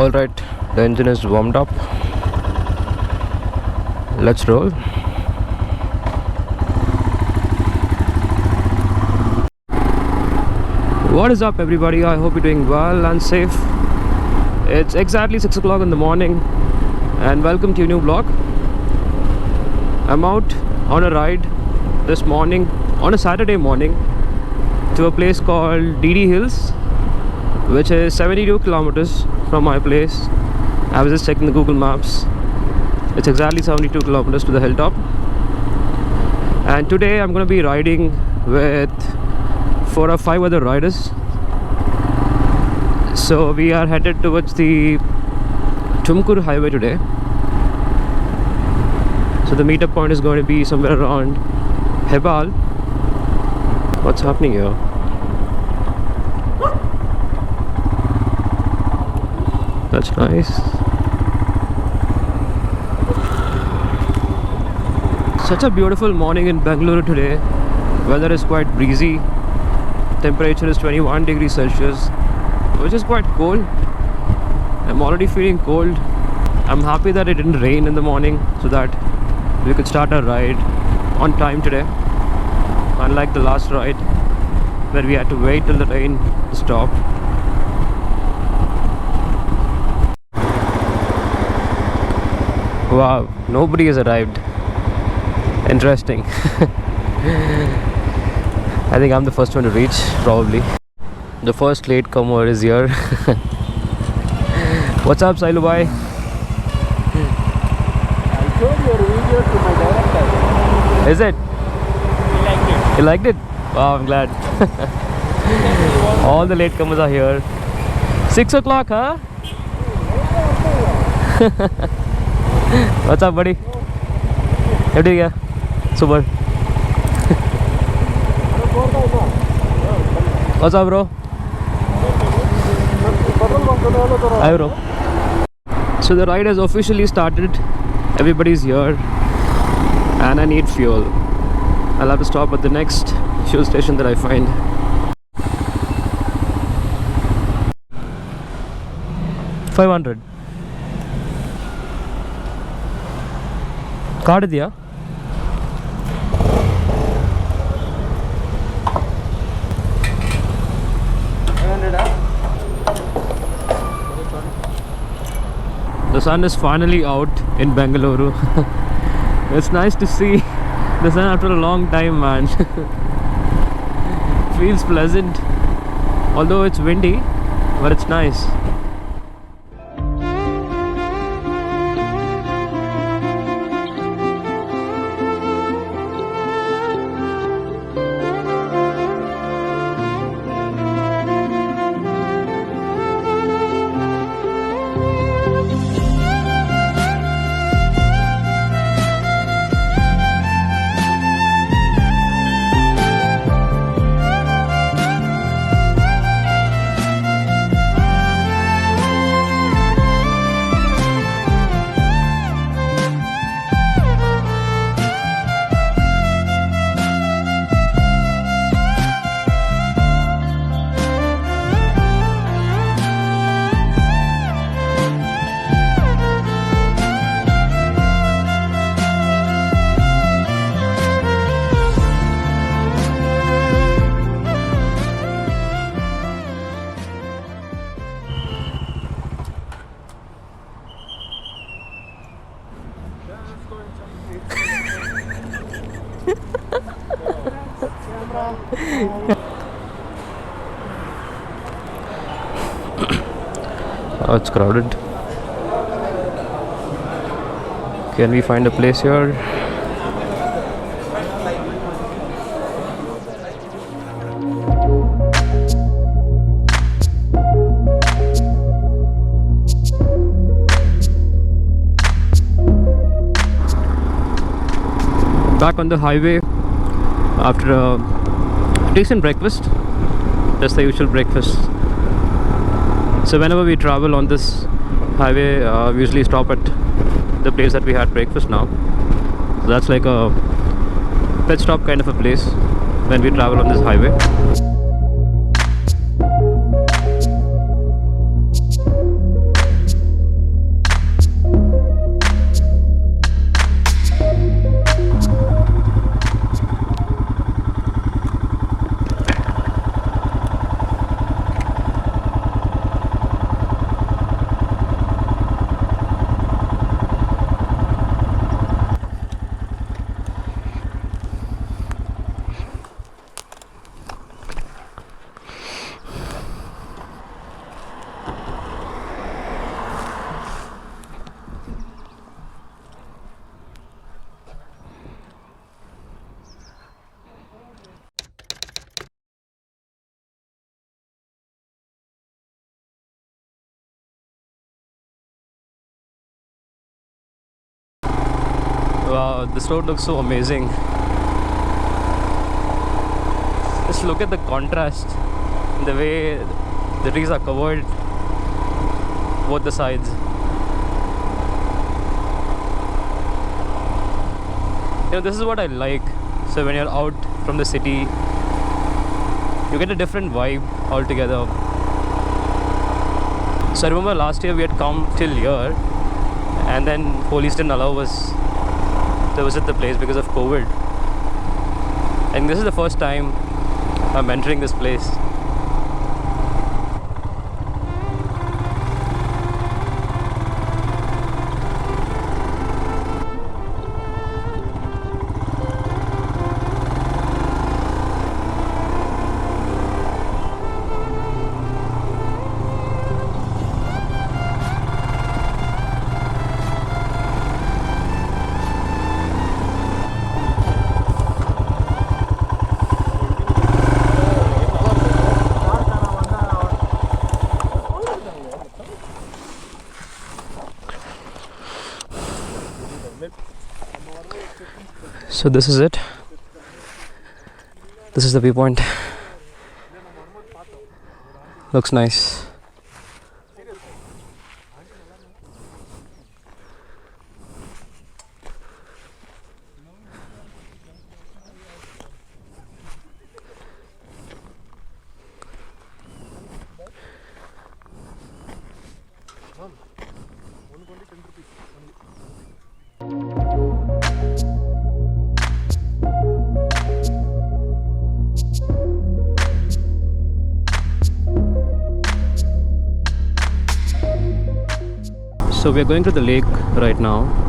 Alright, the engine is warmed up. Let's roll. What is up, everybody? I hope you're doing well and safe. It's exactly 6 o'clock in the morning, and welcome to a new vlog. I'm out on a ride this morning, on a Saturday morning, to a place called DD Hills, which is 72 kilometers from my place. I was just checking the Google Maps. It's exactly 72 kilometers to the hilltop. And today I'm going to be riding with 4 or 5 other riders. So we are headed towards the Tumkur highway today. So the meetup point is going to be somewhere around Hebal. What's happening here? That's nice. Such a beautiful morning in Bengaluru today. Weather is quite breezy. Temperature is 21 degrees Celsius, which is quite cold. I'm already feeling cold. I'm happy that it didn't rain in the morning so that we could start our ride on time today. Unlike the last ride where we had to wait till the rain to stop. Wow, nobody has arrived. Interesting. I think I'm the first one to reach, probably. The first latecomer is here. What's up, Sailu bhai? I showed your video to my director. Is it? He liked it. You liked it? Wow, I'm glad. All the latecomers are here. 6 o'clock, huh? What's up, buddy? How do you get? Super. What's up, bro? Hi, bro. So the ride has officially started. Everybody's here, and I need fuel. I'll have to stop at the next fuel station that I find. $500. Card दिया? The sun is finally out in Bengaluru. It's nice to see the sun after a long time, man. Feels pleasant, although it's windy, but it's nice. Oh, it's crowded. Can we find a place here? Back on the highway after a decent breakfast, just the usual breakfast. So whenever we travel on this highway, we usually stop at the place that we had breakfast now. So that's like a pit stop kind of a place when we travel on this highway. Wow, this road looks so amazing. Just look at the contrast, the way the trees are covered both the sides. You know, this is what I like. So when you're out from the city, you get a different vibe altogether. So I remember last year we had come till here, and then police didn't allow us to visit the place because of COVID. And this is the first time I'm entering this place. So this is it. This is the viewpoint. Looks nice. So we are going to the lake right now.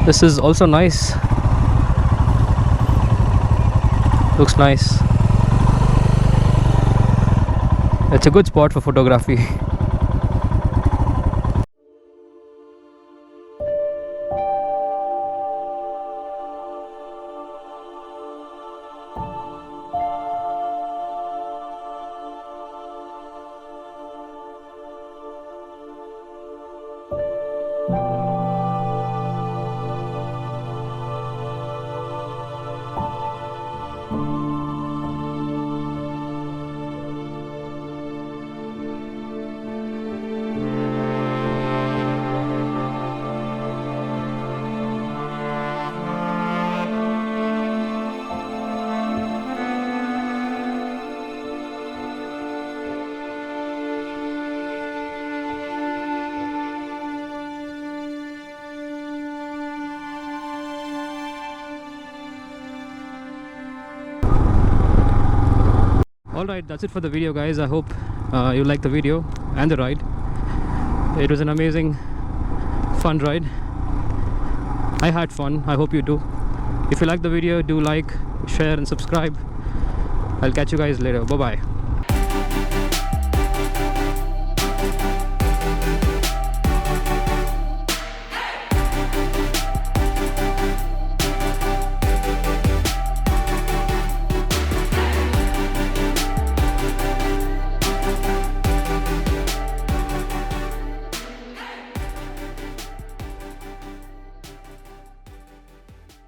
This is also nice. Looks nice. It's a good spot for photography. Alright, that's it for the video, guys. I hope you liked the video and the ride. It was an amazing, fun ride. I had fun. I hope you do. If you liked the video, do like, share and subscribe. I'll catch you guys later. Bye bye.